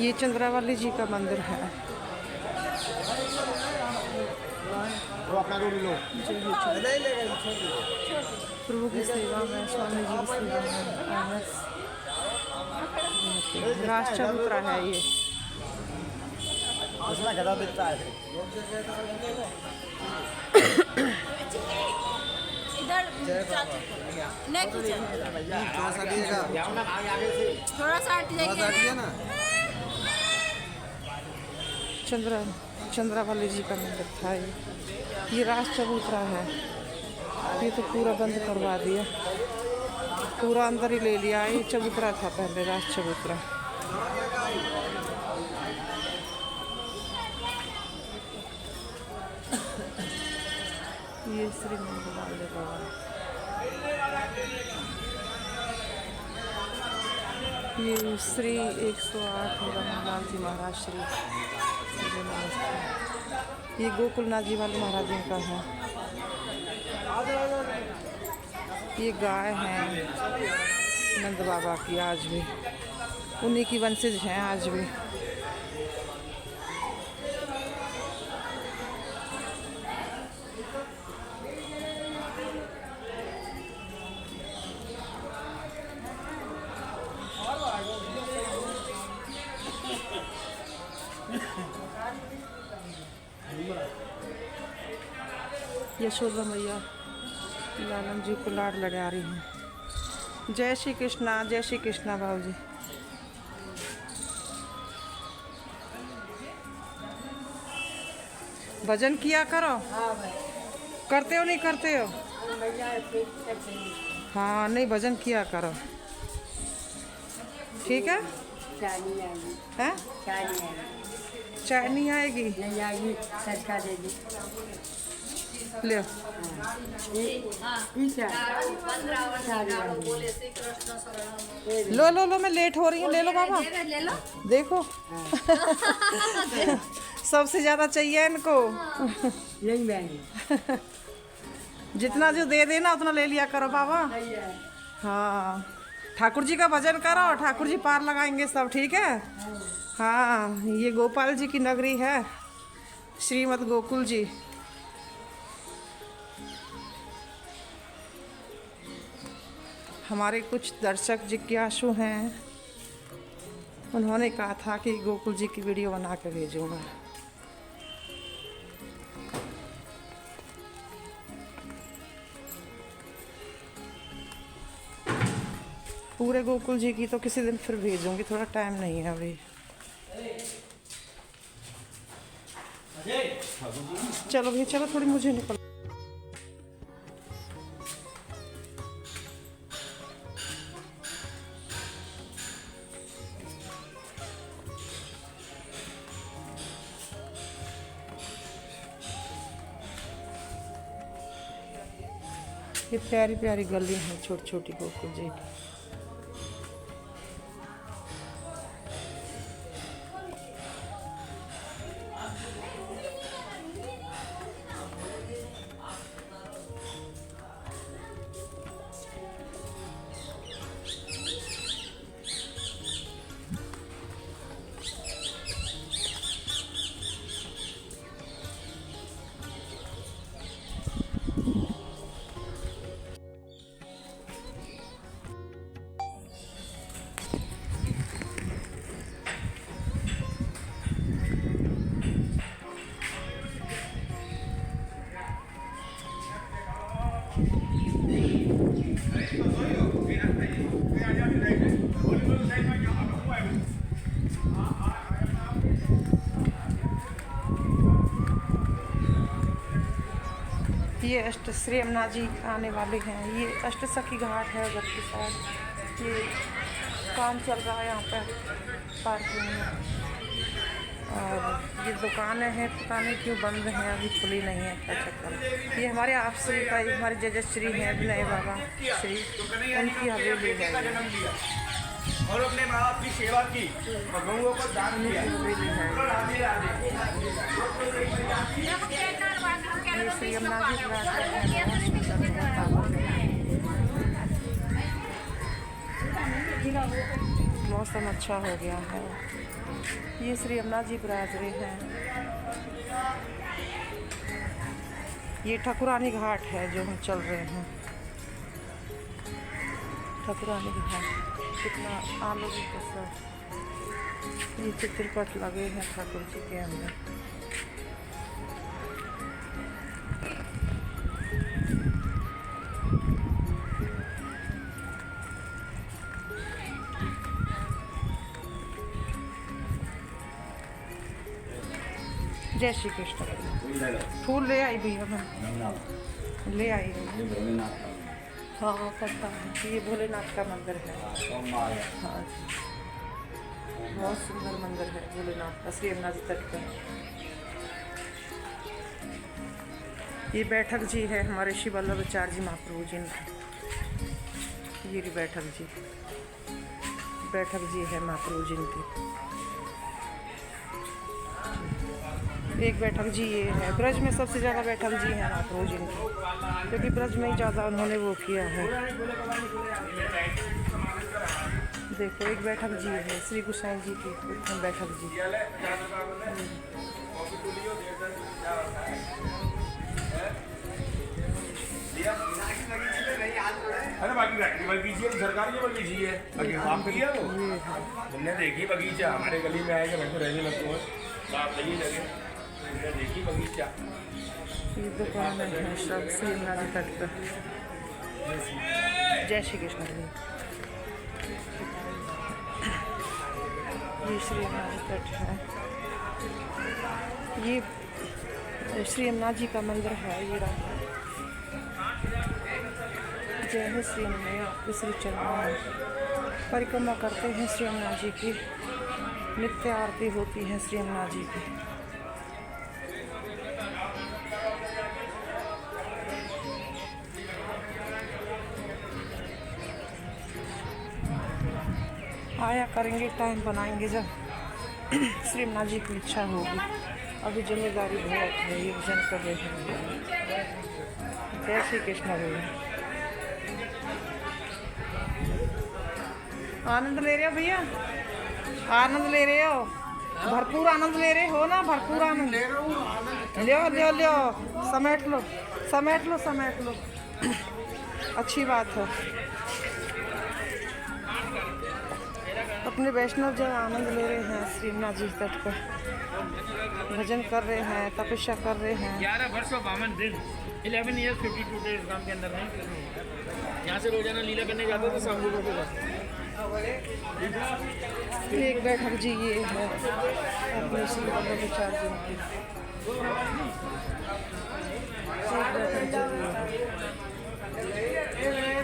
ये चंद्रावली जी का मंदिर है। प्रभु की सेवा में, स्वामी जी की सेवा में राज चबूतरा है ये। उसमें गधा दिखता है। इधर नहीं खींचे, थोड़ा सा दिएगा, थोड़ा सा हट जाइए ना। चंद्रावली जी का मंदिर था ये राज चबूतरा है। ये तो पूरा बंद करवा दिया, पूरा अंदर ही ले लिया। ये चबूतरा था पहले, राज चबूतरा। ये श्री नंदलाल बाबा, ये श्री 108 नंदलाल जी महाराज श्री। ये गोकुलनाथ जी वाले महाराज जी का है। ये गाय है नंद बाबा की, आज भी उन्हीं की वंशज हैं आज भी। यशोदा मैया लालन जी को लाड लगा रही हैं। जय श्री कृष्णा, जय श्री कृष्णा बाबू जी। भजन किया करो। करते हो नहीं करते हो? हाँ, नहीं भजन किया करो, ठीक है? हैं? चाय नहीं आएगी? ले लो लो लो, मैं लेट हो रही हूँ, ले लो बाबा, ले लो। देखो सबसे ज्यादा चाहिए इनको। जितना जो दे देना उतना ले लिया करो बाबा। हाँ, ठाकुर जी का भजन करो, ठाकुर जी पार लगाएंगे सब, ठीक है? हाँ, ये गोपाल जी की नगरी है, श्रीमद गोकुल जी। हमारे कुछ दर्शक जिज्ञासु हैं, उन्होंने कहा था कि गोकुल जी की वीडियो बना के भेजूँगा। पूरे गोकुल जी की तो किसी दिन फिर भेजूँगी, थोड़ा टाइम नहीं है अभी। चलो भैया चलो, थोड़ी मुझे निकल। ये प्यारी प्यारी गलियां हैं छोटी छोटी गोकुल जी की। ये अष्ट श्री यमुना जी आने वाले हैं। ये अष्ट सखी घाट है उधर के साथ। ये काम चल रहा है यहाँ पर पार्किंग में, और ये दुकानें हैं पता नहीं क्यों बंद हैं, अभी खुली नहीं है, क्या चक्कर। ये हमारे आप श्री का, हमारे जजश्री हैं विनय बाबा श्री, उनकी हवेली है। और अपने माँ बाप की सेवा की और गऊओं को दान दिया। श्री यमुना जी मौसम अच्छा हो गया है। ये श्री यमुना जी विराज रहे हैं। ये ठाकुरानी घाट है जो हम चल रहे हैं। ठाकुरानी घाट कितना आलोकी के साथ ये चित्रपट लगे हैं ठाकुर जी के अंदर। जय श्री कृष्ण। फूल ले आई भैया, मैं ले आई हूँ। हाँ पता है, ये भोलेनाथ का मंदिर है। हाँ जी, बहुत सुंदर मंदिर है भोलेनाथ का, श्री यमुना जी तट पर। ये बैठक जी है हमारे श्री वल्लभाचार्य जी महाप्रभु जी की। ये बैठक जी है महाप्रभु जी की। एक बैठक जी ये है, ब्रज में सबसे ज़्यादा बैठक जी है महाप्रभु जी की, क्योंकि ब्रज में ही ज़्यादा उन्होंने वो किया है। देखो एक बैठक जी है श्री गोसाई जी की बैठक जी। अरे बाकी बगीचे सरकारी बगीची है, बाकी काम किया वो तुमने देखी बगीचा हमारे गली में आएगा मैं रहने लगता हूँ, आप लगी लगे तुमने देखी बगीचा। ये दुकान है सब श्री यमुना जी तट पर। जय श्री कृष्ण जी। ये श्री यमुना जी तट है, ये श्री यमुना जी का मंदिर है। ये रहा। जय है श्री यमुना, आपके श्री चरणों में परिक्रमा करते हैं श्री यमुना जी की, नित्य आरती होती है श्री यमुना जी की। आया करेंगे, टाइम बनाएंगे जब श्री यमुना जी की इच्छा होगी। अभी जिम्मेदारी बहुत है, ये भजन कर रहे हैं। जय श्री कृष्ण भैया। आनंद ले रहे हो भैया, आनंद ले रहे हो, भरपूर आनंद ले रहे हो ना, भरपूर आनंद लो लो लो, समेट लो समेट लो समेट लो। अच्छी बात है, अपने वैष्णव जन आनंद ले रहे हैं श्री यमुना जी तट पर, भजन कर रहे हैं, तपस्या कर रहे हैं। 11 वर्ष और 52 दिन 11 ईयर्स 52 डेज काम के अंदर नहीं। यहाँ से रोजाना लीला करने जाते थे शाम लोगों के पास। एक बैठक जी ये है अपने श्री वल्लभाचार्य जी की। एक बैठक जी ये है।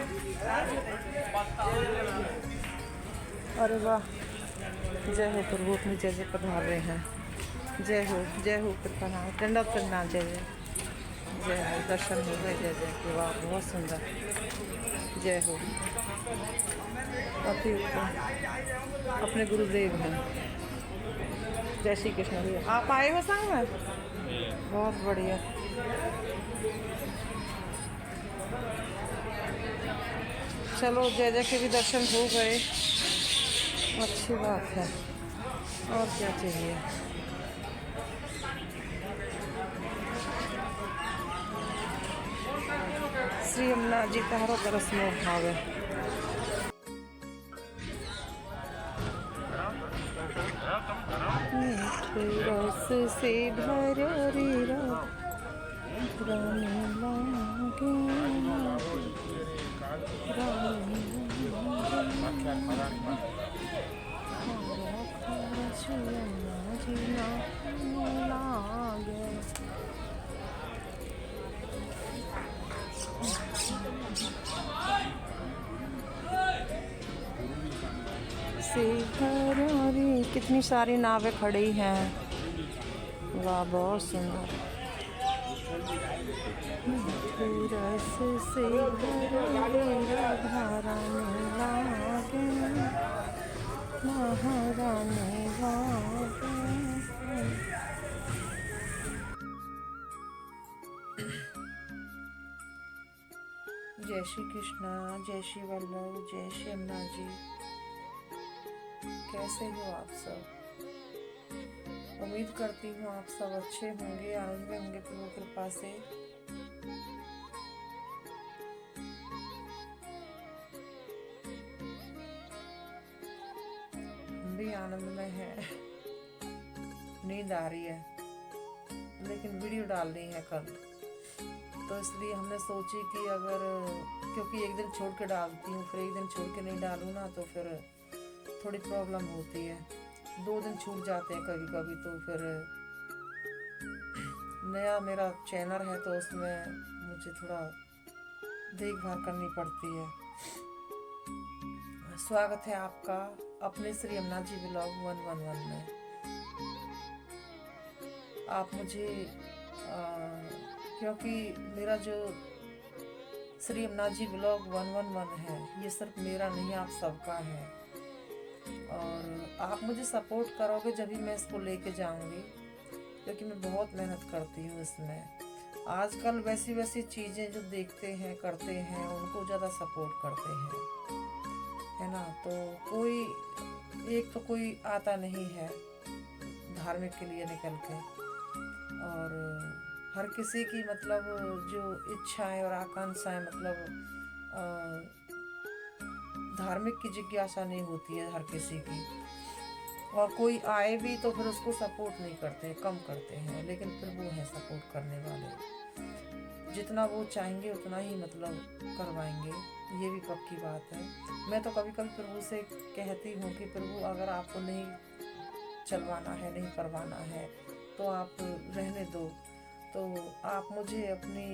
अरे वाह, जय हो प्रभु, अपनी जय जय पधार रहे हैं। जय हो कृपा दंडवत प्रणाम। जय हो, दर्शन हो गए। जय के वाह, बहुत सुंदर। जय हो, अति उत्तम अपने गुरुदेव हैं। जय श्री कृष्ण भैया, आप आए हो संग में, बहुत बढ़िया। चलो जय जय के भी दर्शन हो गए, अच्छी बात है, और क्या चाहिए। श्री यमुना जी तहरो बरस में भावे। रस से भरी कितनी सारी नावें खड़ी हैं, वाह बहुत सुंदर। रस से महारानी जय श्री कृष्णा, जय श्री वल्लभ, जय श्री यमुना जी। कैसे हो आप सब? उम्मीद करती हूँ आप सब अच्छे होंगे, आनंद में होंगे प्रभु कृपा से। हम भी आनंद में हैं। नींद आ रही है लेकिन वीडियो डालनी है कल, तो इसलिए हमने सोची कि अगर, क्योंकि एक दिन छोड़ के डालती हूँ फिर एक दिन छोड़ के नहीं डालूँ ना तो फिर थोड़ी प्रॉब्लम होती है। 2 दिन छूट जाते हैं कभी कभी, तो फिर नया मेरा चैनल है तो उसमें मुझे थोड़ा देखभाल करनी पड़ती है। स्वागत है आपका अपने श्री यमुना जी व्लॉग 111 में। आप मुझे क्योंकि मेरा जो श्री यमुना जी व्लॉग 111 है ये सिर्फ मेरा नहीं आप सबका है, और आप मुझे सपोर्ट करोगे जब भी मैं इसको लेके जाऊंगी, क्योंकि मैं बहुत मेहनत करती हूँ इसमें। आजकल वैसी वैसी चीज़ें जो देखते हैं करते हैं उनको ज़्यादा सपोर्ट करते हैं, है ना। तो कोई आता नहीं है धार्मिक के लिए निकल के, और हर किसी की मतलब जो इच्छाएं और आकांक्षाएं मतलब धार्मिक की जिज्ञासा नहीं होती है हर किसी की, और कोई आए भी तो फिर उसको सपोर्ट नहीं करते, कम करते हैं। लेकिन फिर वो है सपोर्ट करने वाले, जितना वो चाहेंगे उतना ही मतलब करवाएंगे, ये भी पक्की बात है। मैं तो कभी कभी प्रभु से कहती हूँ कि प्रभु अगर आपको नहीं चलवाना है, नहीं करवाना है तो आप रहने दो, तो आप मुझे अपनी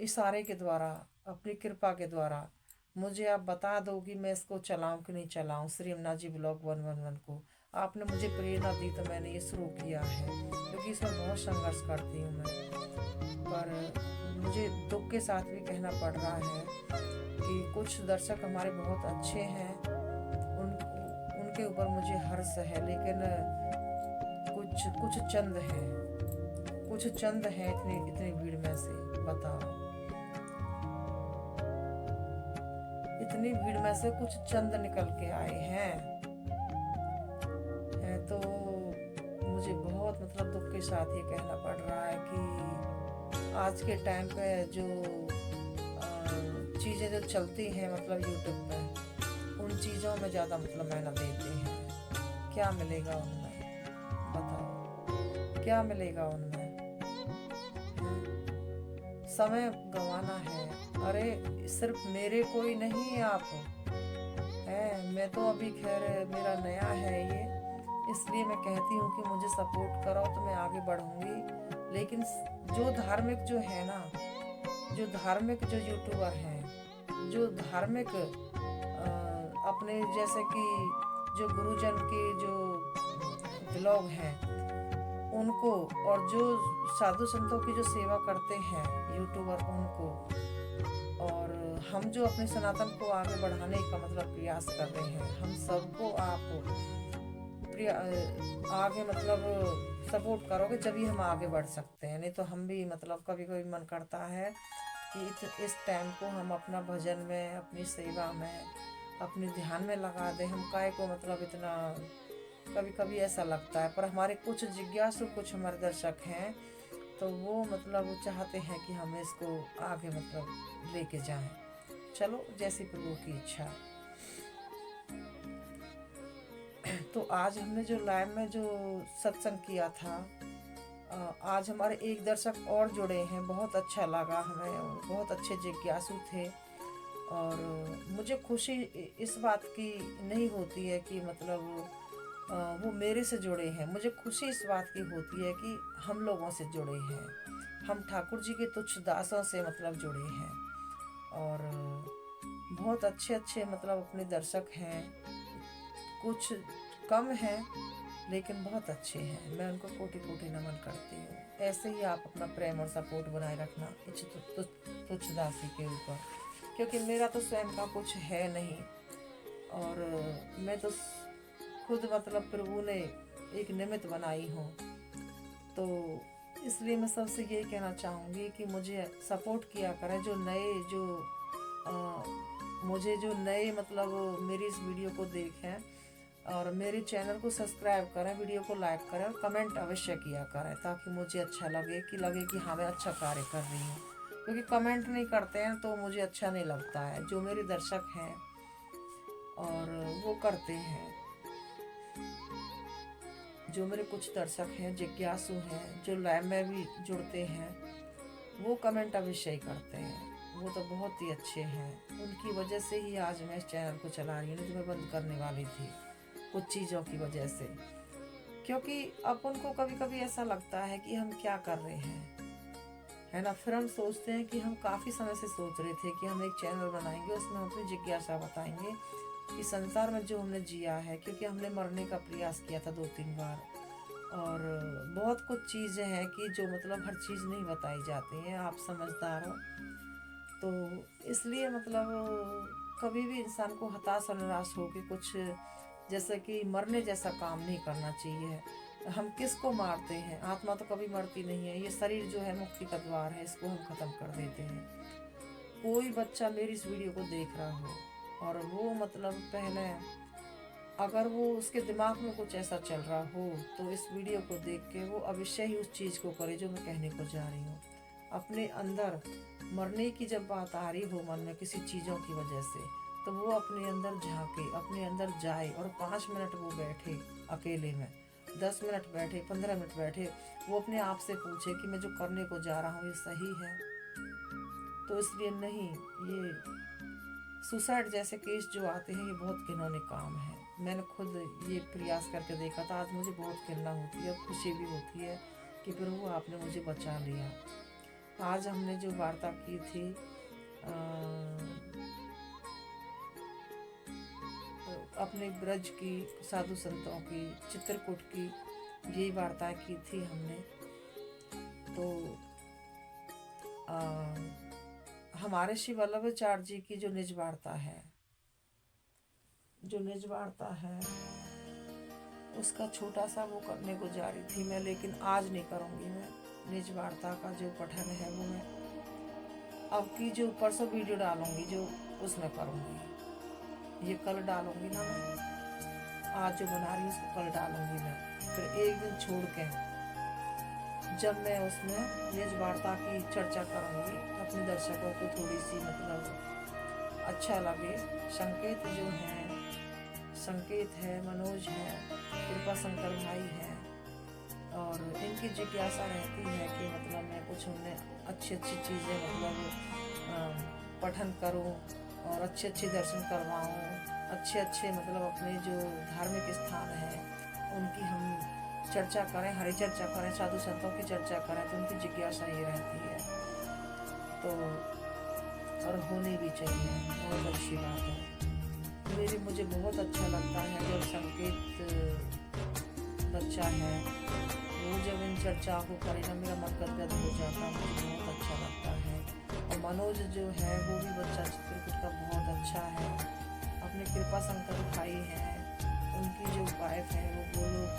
इशारे के द्वारा, अपनी कृपा के द्वारा मुझे आप बता दो कि मैं इसको चलाऊं कि नहीं चलाऊं, श्री यमुना जी व्लॉग 111 को। आपने मुझे प्रेरणा दी तो मैंने ये शुरू किया है, क्योंकि इसमें बहुत संघर्ष करती हूँ मैं, पर मुझे दुख के साथ भी कहना पड़ रहा है कि कुछ दर्शक हमारे बहुत अच्छे हैं, उनके ऊपर मुझे हर्ष है, लेकिन कुछ चंद हैं इतनी भीड़ में से, बताओ। इतनी भीड़ में से कुछ चंद निकल के आए हैं तो मुझे बहुत मतलब दुख के साथ ये कहना पड़ रहा है कि आज के टाइम पे जो चीज़ें जो चलती हैं मतलब यूट्यूब पे, उन चीज़ों में ज़्यादा मतलब मेहनत देते हैं। क्या मिलेगा उनमें, बताओ क्या मिलेगा उनमें? समय गंवाना है। अरे सिर्फ मेरे कोई नहीं आप है, मैं तो अभी खैर मेरा नया है ये, इसलिए मैं कहती हूँ कि मुझे सपोर्ट करो तो मैं आगे बढ़ूंगी। लेकिन जो धार्मिक जो है ना, जो धार्मिक जो यूट्यूबर हैं, जो धार्मिक अपने जैसे कि जो गुरुजन के जो व्लॉग हैं उनको, और जो साधु संतों की जो सेवा करते हैं यूट्यूबर उनको, और हम जो अपने सनातन को आगे बढ़ाने का मतलब प्रयास कर रहे हैं, हम सबको आप आगे मतलब सपोर्ट करोगे जब ही हम आगे बढ़ सकते हैं। नहीं तो हम भी मतलब कभी कभी मन करता है कि इस टाइम को हम अपना भजन में, अपनी सेवा में, अपने ध्यान में लगा दें। हम काय को मतलब इतना, कभी कभी ऐसा लगता है। पर हमारे कुछ जिज्ञासु, कुछ हमारे दर्शक हैं तो वो मतलब चाहते हैं कि हम इसको आगे मतलब लेके जाएं। चलो जैसी प्रभु की इच्छा। तो आज हमने जो लाइव में जो सत्संग किया था, आज हमारे एक दर्शक और जुड़े हैं, बहुत अच्छा लगा हमें, बहुत अच्छे जिज्ञासु थे। और मुझे खुशी इस बात की नहीं होती है कि मतलब वो मेरे से जुड़े हैं, मुझे खुशी इस बात की होती है कि हम लोगों से जुड़े हैं, हम ठाकुर जी के तुच्छ दासों से मतलब जुड़े हैं। और बहुत अच्छे अच्छे मतलब अपने दर्शक हैं, कुछ कम हैं लेकिन बहुत अच्छे हैं। मैं उनको कोटि कोटि नमन करती हूँ। ऐसे ही आप अपना प्रेम और सपोर्ट बनाए रखना इस तुच्छ दासी के ऊपर, क्योंकि मेरा तो स्वयं का कुछ है नहीं, और मैं तो खुद मतलब प्रभु ने एक निमित्त बनाई हूँ। तो इसलिए मैं सबसे यही कहना चाहूँगी कि मुझे सपोर्ट किया करें। जो नए मुझे जो नए मतलब मेरी इस वीडियो को देखें, और मेरे चैनल को सब्सक्राइब करें, वीडियो को लाइक करें और कमेंट अवश्य किया करें, ताकि मुझे अच्छा लगे कि हाँ मैं अच्छा कार्य कर रही हूँ। क्योंकि कमेंट नहीं करते हैं तो मुझे अच्छा नहीं लगता है। जो मेरे दर्शक हैं और वो करते हैं, जो मेरे कुछ दर्शक हैं, जिज्ञासु हैं, जो लाइव में भी जुड़ते हैं, वो कमेंट अवश्य ही करते हैं। वो तो बहुत ही अच्छे हैं। उनकी वजह से ही आज मैं इस चैनल को चला रही हूँ, नहीं तो मैं बंद करने वाली थी कुछ चीज़ों की वजह से। क्योंकि अपन को कभी कभी ऐसा लगता है कि हम क्या कर रहे हैं, है ना। फिर हम सोचते हैं कि हम काफ़ी समय से सोच रहे थे कि हम एक चैनल बनाएंगे, उसमें हम अपनी जिज्ञासा बताएंगे कि संसार में जो हमने जिया है, क्योंकि हमने मरने का प्रयास किया था 2-3 बार, और बहुत कुछ चीज़ें हैं कि जो मतलब हर चीज़ नहीं बताई जाती हैं, आप समझदार हो। तो इसलिए मतलब कभी भी इंसान को हताश और निराश हो के कुछ जैसे कि मरने जैसा काम नहीं करना चाहिए। हम किसको मारते हैं, आत्मा तो कभी मरती नहीं है। ये शरीर जो है मुक्ति का द्वार है, इसको हम ख़त्म कर देते हैं। कोई बच्चा मेरी इस वीडियो को देख रहा हो और वो मतलब पहले अगर वो उसके दिमाग में कुछ ऐसा चल रहा हो, तो इस वीडियो को देख के वो अवश्य ही उस चीज़ को करे जो मैं कहने को जा रही हूँ। अपने अंदर मरने की जब बात आ रही हो मन में किसी चीज़ों की वजह से, तो वो अपने अंदर झांके, अपने अंदर जाए और 5 मिनट वो बैठे अकेले में, 10 मिनट बैठे, 15 मिनट बैठे, वो अपने आप से पूछे कि मैं जो करने को जा रहा हूँ ये सही है। तो इसलिए नहीं, ये सुसाइड जैसे केस जो आते हैं ये बहुत घिनौने काम है। मैंने खुद ये प्रयास करके देखा था। आज मुझे बहुत घृणा होती है, खुशी भी होती है कि प्रभु आपने मुझे बचा लिया। आज हमने जो वार्ता की थी अपने ब्रज की, साधु संतों की, चित्रकूट की, यही वार्ता की थी हमने। तो हमारे श्री वल्लभाचार्य जी की जो निज वार्ता है, उसका छोटा सा वो करने को जा रही थी मैं, लेकिन आज नहीं करूँगी। मैं निज वार्ता का जो पठन है वो मैं अब की जो परसों वीडियो डालूंगी, जो उसमें करूँगी। ये कल डालूंगी ना मैं, आज जो बना रही हूँ उसको कल डालूंगी मैं। फिर एक दिन छोड़ के जब मैं उसमें निज वार्ता की चर्चा करूँगी, अपने दर्शकों को थोड़ी सी मतलब अच्छा लगे। संकेत है, मनोज है, कृपा शंकर भाई है, और इनकी जिज्ञासा रहती है कि मतलब मैं कुछ उन्हें अच्छी चीज़ें मतलब पठन करूं और अच्छे दर्शन करवाऊं, अच्छे मतलब अपने जो धार्मिक स्थान है उनकी हम चर्चा करें, हरि चर्चा करें, साधु संतों की चर्चा करें। तो उनकी जिज्ञासा ये रहती है, तो और होनी भी चाहिए, बहुत अच्छी बात है। मुझे बहुत अच्छा लगता है जब संकेत बच्चा है वो जब इन चर्चा को करे ना, मेरा मन गदगद हो जाता है, मुझे बहुत अच्छा लगता है। और मनोज जो है वो भी बच्चा चित्रकूट का बहुत अच्छा है। अपने कृपा शंकर भाई हैं, उनकी जो वाइफ है वो लोग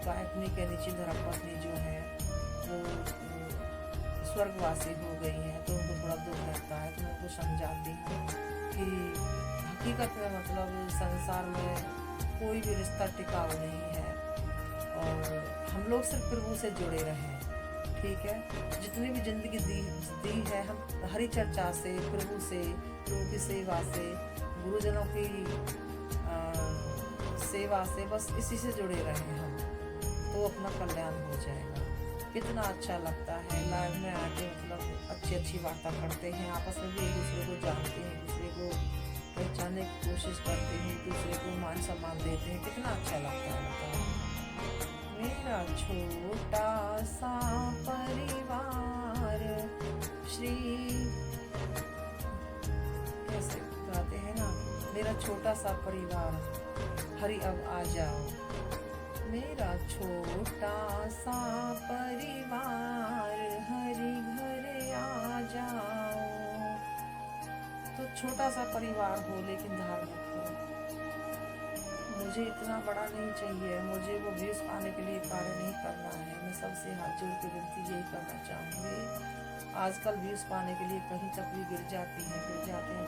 वाइफनी के नीचे धर्मपत्नी जो है वो स्वर्गवासी हो गई है, तो उनको थोड़ा दुख लगता है। तो मैं उनको समझाती हूँ कि हकीकत में मतलब संसार में कोई भी रिश्ता टिकाऊ नहीं है, और हम लोग सिर्फ प्रभु से जुड़े रहें, ठीक है। जितनी भी जिंदगी दी है हम हरि चर्चा से, प्रभु की सेवा से, गुरुजनों की सेवा से, बस इसी से जुड़े रहें हम, तो अपना कल्याण हो जाएगा। कितना अच्छा लगता है लाइव में आके, मतलब अच्छी वार्ता करते हैं, आपस में भी एक दूसरे को जानते हैं, एक दूसरे को पहचानने की कोशिश करते हैं, एक दूसरे को मान सम्मान देते हैं। कितना अच्छा लगता है बताओ। मेरा छोटा सा परिवार श्री, कैसे गाते हैं ना, मेरा छोटा सा परिवार हरि अब आ जाओ। मेरा छोटा सा परिवार हरि घर आ जाओ। तो छोटा सा परिवार हो लेकिन धार्मिक हो। मुझे इतना बड़ा नहीं चाहिए, मुझे वो व्यूज पाने के लिए कार्य नहीं करना है। मैं सबसे हाथ जोड़ के विनती यही करना चाहूँगी, आजकल व्यूज पाने के लिए कहीं तक भी गिर जाते हैं,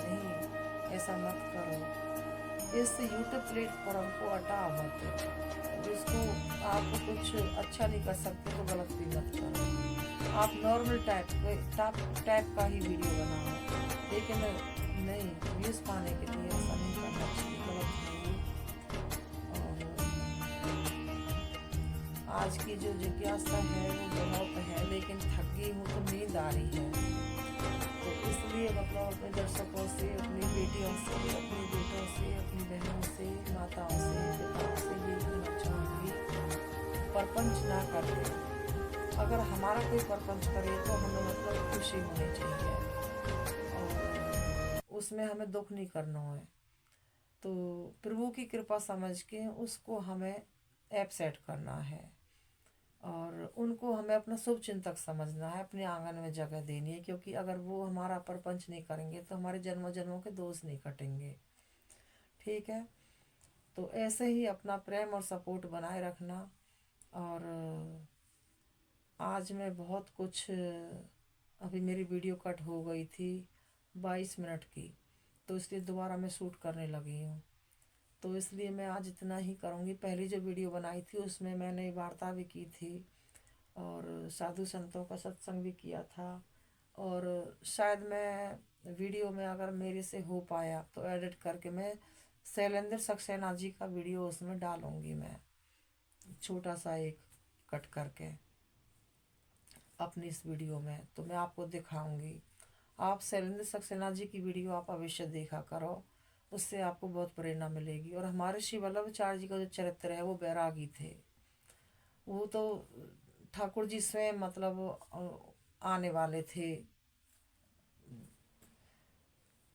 नहीं, ऐसा मत करो। इस यूट्यूब प्लेटफॉर्म को हटाओ मत। जिसको आप कुछ अच्छा नहीं कर सकते तो गलत भी मत करो। आप नॉर्मल टाइप का ही वीडियो बनाओ, लेकिन नहीं व्यूज पाने के लिए ऐसा नहीं करना चाहिए, गलत है ये। और आज की जो जिज्ञासा है वो बहुत है, लेकिन थक गई हूँ तो नींद आ रही है। तो इसलिए मतलब अपने दर्शकों से, अपनी बेटियों से, अपने बेटों से, अपनी बहनों से, माताओं से, पिताओं से ये कहना चाहूँगी, परपंच ना करें। अगर हमारा कोई परपंच करे तो हमें मतलब खुशी होनी चाहिए और उसमें हमें दुख नहीं करना है। तो प्रभु की कृपा समझ के उसको हमें एपसेट करना है और उनको हमें अपना शुभ चिंतक समझना है, अपने आंगन में जगह देनी है, क्योंकि अगर वो हमारा परपंच नहीं करेंगे तो हमारे जन्मों जन्मों के दोष नहीं कटेंगे। ठीक है, तो ऐसे ही अपना प्रेम और सपोर्ट बनाए रखना। और आज मैं बहुत कुछ, अभी मेरी वीडियो कट हो गई थी 22 मिनट की, तो इसलिए दोबारा मैं शूट करने लगी हूँ। तो इसलिए मैं आज इतना ही करूँगी। पहली जो वीडियो बनाई थी उसमें मैंने वार्ता भी की थी और साधु संतों का सत्संग भी किया था। और शायद मैं वीडियो में अगर मेरे से हो पाया तो एडिट करके मैं शैलेंद्र सक्सेना जी का वीडियो उसमें डालूँगी, मैं छोटा सा एक कट करके अपनी इस वीडियो में, तो मैं आपको दिखाऊंगी। आप शैलेंद्र सक्सेना जी की वीडियो आप अवश्य देखा करो, उससे आपको बहुत प्रेरणा मिलेगी। और हमारे श्री वल्लभाचार्य जी का जो चरित्र है वो बैरागी थे। वो तो ठाकुर जी स्वयं मतलब आने वाले थे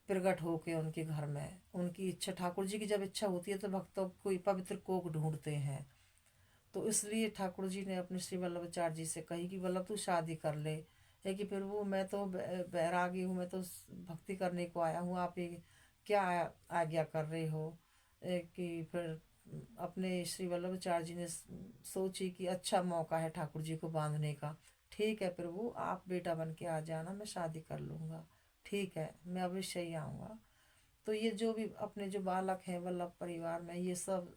प्रकट होके उनके घर में। उनकी इच्छा, ठाकुर जी की जब इच्छा होती है तो भक्तों कोई पवित्र कोक ढूंढते हैं। तो इसलिए ठाकुर जी ने अपने श्री वल्लभाचार्य जी से कही कि वल्लभ तू शादी कर ले। है कि फिर वो मैं तो बैरागी हूँ, मैं तो भक्ति करने को आया हूँ, आप ये क्या आज्ञा कर रहे हो। कि फिर अपने श्री वल्लभाचार्य जी ने सोची कि अच्छा मौका है ठाकुर जी को बांधने का। ठीक है प्रभु, आप बेटा बन के आ जाना, मैं शादी कर लूँगा। ठीक है, मैं अवश्य ही आऊँगा। तो ये जो भी अपने जो बालक हैं वल्लभ परिवार में, ये सब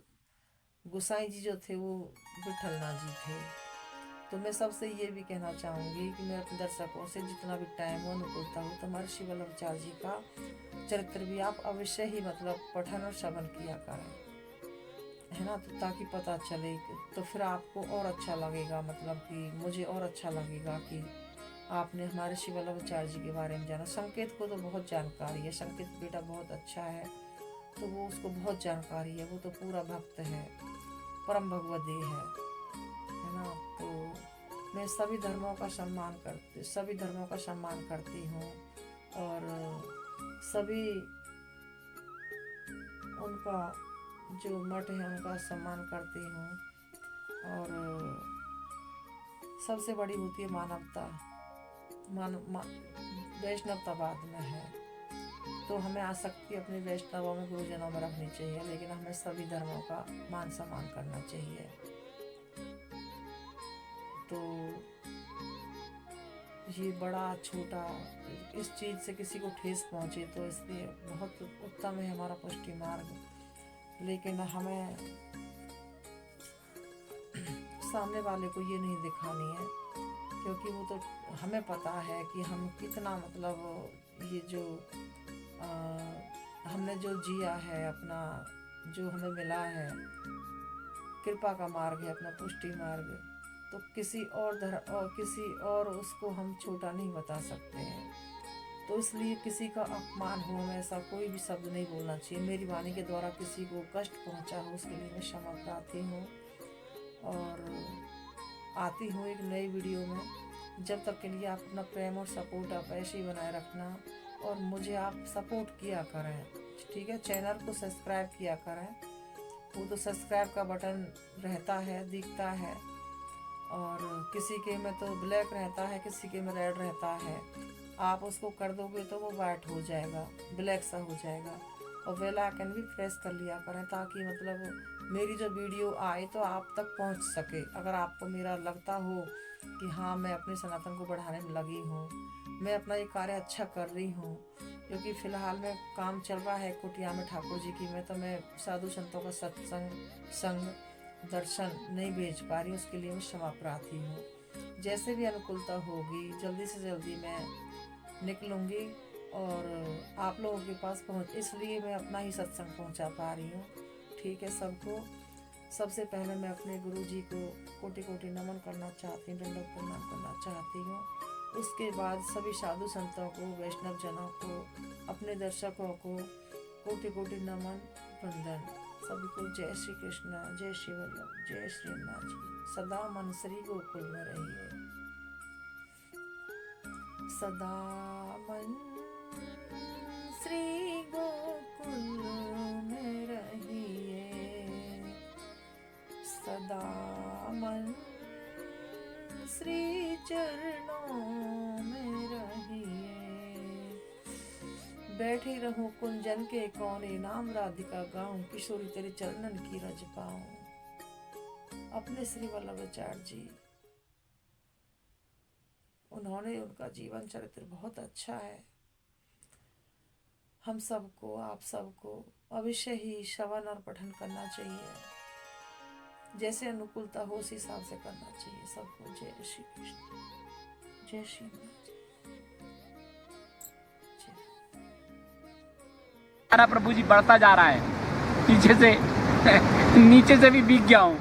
गोसाई जी जो थे वो विठलनाथ जी थे। तो मैं सबसे ये भी कहना चाहूँगी कि मैं अपने दर्शकों से जितना भी टाइम हो अनुकूलता हो तो हमारे श्री वल्लभाचार्य जी का चरित्र भी आप अवश्य ही मतलब पठन और श्रवण किया करें, है ना। तो ताकि पता चले, तो फिर आपको और अच्छा लगेगा, मतलब कि मुझे और अच्छा लगेगा कि आपने हमारे श्री वल्लभाचार्य जी के बारे में जाना। संकेत को तो बहुत जानकारी है, संकेत बेटा बहुत अच्छा है, तो वो उसको बहुत जानकारी है, वो तो पूरा भक्त है, परम भगवदे है ना। तो मैं सभी धर्मों का सम्मान करती हूँ और सभी उनका जो मठ है उनका सम्मान करती हूँ। और सबसे बड़ी होती है मानवता, वैष्णवता बाद में है। तो हमें आसक्ति अपने वैष्णवों में, गुरुजनों में रखनी चाहिए, लेकिन हमें सभी धर्मों का मान सम्मान करना चाहिए। तो ये बड़ा छोटा इस चीज़ से किसी को ठेस पहुँचे तो इसलिए बहुत उत्तम है हमारा पुष्टि मार्ग, लेकिन हमें सामने वाले को ये नहीं दिखानी है, क्योंकि वो तो हमें पता है कि हम कितना मतलब ये जो हमने जो जिया है, अपना जो हमें मिला है कृपा का मार्ग है, अपना पुष्टि मार्ग, तो किसी और उसको हम छोटा नहीं बता सकते हैं। तो इसलिए किसी का अपमान हो, हमें ऐसा कोई भी शब्द नहीं बोलना चाहिए। मेरी वाणी के द्वारा किसी को कष्ट पहुंचा हो उसके लिए मैं क्षमा प्रार्थी हूँ और आती हूँ एक नई वीडियो में। जब तक के लिए आप अपना प्रेम और सपोर्ट आप ऐसे ही बनाए रखना और मुझे आप सपोर्ट किया करें, ठीक है। चैनल को सब्सक्राइब किया करें, वो तो सब्सक्राइब का बटन रहता है, दिखता है, और किसी के में तो ब्लैक रहता है, किसी के में रेड रहता है। आप उसको कर दोगे तो वो वाइट हो जाएगा, ब्लैक सा हो जाएगा। और बेल आइकन भी प्रेस कर लिया करें ताकि मतलब मेरी जो वीडियो आए तो आप तक पहुंच सके। अगर आपको मेरा लगता हो कि हाँ मैं अपने सनातन को बढ़ाने में लगी हूँ, मैं अपना ये कार्य अच्छा कर रही हूँ, क्योंकि फिलहाल में काम चल रहा है कुटिया में ठाकुर जी की में, तो मैं साधु संतों का सत्संग संग दर्शन नहीं भेज पा रही हूँ, उसके लिए मैं क्षमा प्रार्थी हूँ। जैसे भी अनुकूलता होगी जल्दी से जल्दी मैं निकलूँगी और आप लोगों के पास पहुँच, इसलिए मैं अपना ही सत्संग पहुँचा पा रही हूँ। ठीक है सबको। सबसे पहले मैं अपने गुरु जी को कोटि कोटि नमन करना चाहती हूँ, दंडवत प्रणाम करना चाहती हूँ। उसके बाद सभी साधु संतों को, वैष्णव जनों को, अपने दर्शकों को कोटि कोटि नमन वंदन। सभी को जय श्री कृष्ण, जय श्री वल्लभ, जय श्री नाथ जी। सदा मन श्री गोकुल में रहिए, सदा मन श्री गोकुल में रहिए, सदा मन श्री चरणों में रहिए। बैठी रहूं कुंजन के कोने, नाम राधिका गाऊं, किशोरी तेरे चरणन की रज पाऊं। अपने श्री वल्लभाचार्य जी, उन्होंने, उनका जीवन चरित्र बहुत अच्छा है। हम सबको, आप सबको अवश्य ही श्रवण और पठन करना चाहिए। जैसे अनुकूलता हो उस हिसाब से करना चाहिए सबको। जय श्री कृष्ण, जय श्री नाथ। हमारा प्रभु जी बढ़ता जा रहा है, पीछे से नीचे से भी बिक गया हूँ,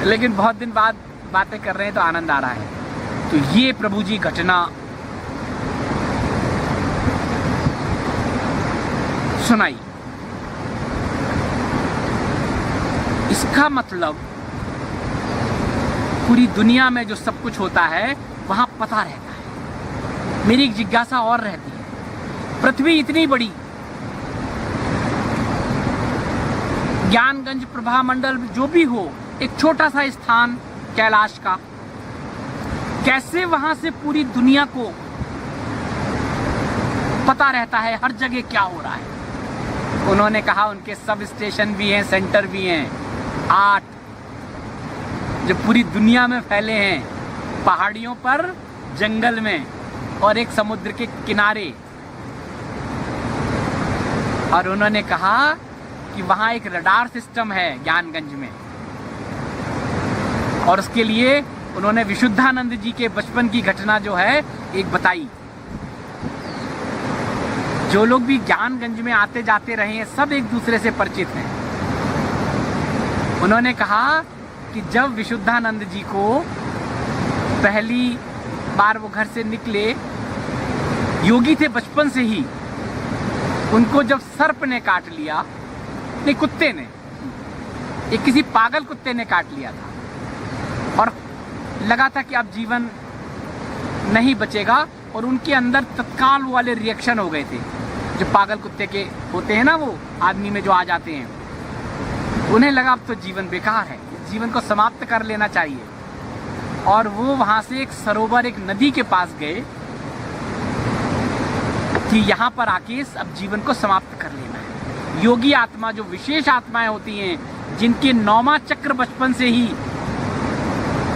लेकिन बहुत दिन बाद बातें कर रहे हैं तो आनंद आ रहा है। तो ये प्रभु जी घटना सुनाई, इसका मतलब पूरी दुनिया में जो सब कुछ होता है वहां पता रहता है। मेरी एक जिज्ञासा और रहती है, पृथ्वी इतनी बड़ी, ज्ञानगंज प्रभा मंडल जो भी हो, एक छोटा सा स्थान कैलाश का, कैसे वहां से पूरी दुनिया को पता रहता है हर जगह क्या हो रहा है। उन्होंने कहा उनके सब स्टेशन भी हैं, सेंटर भी हैं, 8 जो पूरी दुनिया में फैले हैं, पहाड़ियों पर, जंगल में और एक समुद्र के किनारे। और उन्होंने कहा कि वहां एक रडार सिस्टम है ज्ञानगंज में, और उसके लिए उन्होंने विशुद्धानंद जी के बचपन की घटना जो है एक बताई। जो लोग भी ज्ञानगंज में आते जाते रहे हैं सब एक दूसरे से परिचित हैं। उन्होंने कहा कि जब विशुद्धानंद जी को पहली बार वो घर से निकले, योगी थे बचपन से ही, उनको जब सर्प ने काट लिया, नहीं कुत्ते ने, एक किसी पागल कुत्ते ने काट लिया था और लगा था कि अब जीवन नहीं बचेगा, और उनके अंदर तत्काल वाले रिएक्शन हो गए थे जो पागल कुत्ते के होते हैं ना, वो आदमी में जो आ जाते हैं। उन्हें लगा अब तो जीवन बेकार है, जीवन को समाप्त कर लेना चाहिए, और वो वहां से एक सरोवर, एक नदी के पास गए कि यहाँ पर आके अब जीवन को समाप्त कर लेना है। योगी आत्मा, जो विशेष आत्माएं होती हैं, जिनके 9वां चक्र बचपन से ही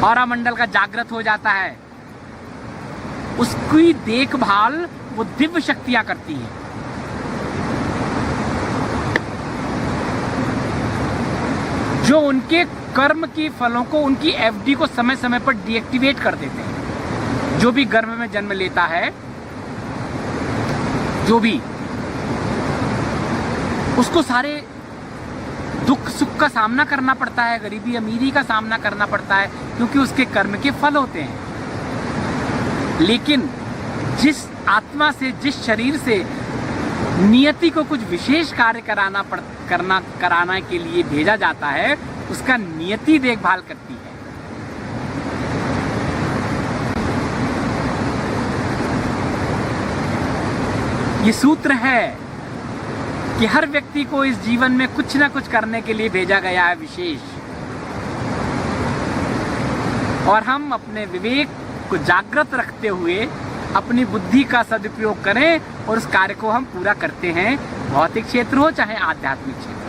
औरा मंडल का जागृत हो जाता है, उसकी देखभाल वो दिव्य शक्तियां करती हैं। जो उनके कर्म की फलों को, उनकी एफडी को समय समय पर डीएक्टिवेट कर देते हैं। जो भी गर्भ में जन्म लेता है, जो भी, उसको सारे दुख सुख का सामना करना पड़ता है, गरीबी अमीरी का सामना करना पड़ता है, क्योंकि उसके कर्म के फल होते हैं। लेकिन जिस आत्मा से, जिस शरीर से नियति को कुछ विशेष कार्य कराना के लिए भेजा जाता है, उसका नियति देखभाल करती है। ये सूत्र है कि हर व्यक्ति को इस जीवन में कुछ ना कुछ करने के लिए भेजा गया है विशेष, और हम अपने विवेक को जागृत रखते हुए अपनी बुद्धि का सदुपयोग करें और उस कार्य को हम पूरा करते हैं, भौतिक क्षेत्र हो चाहे आध्यात्मिक क्षेत्र।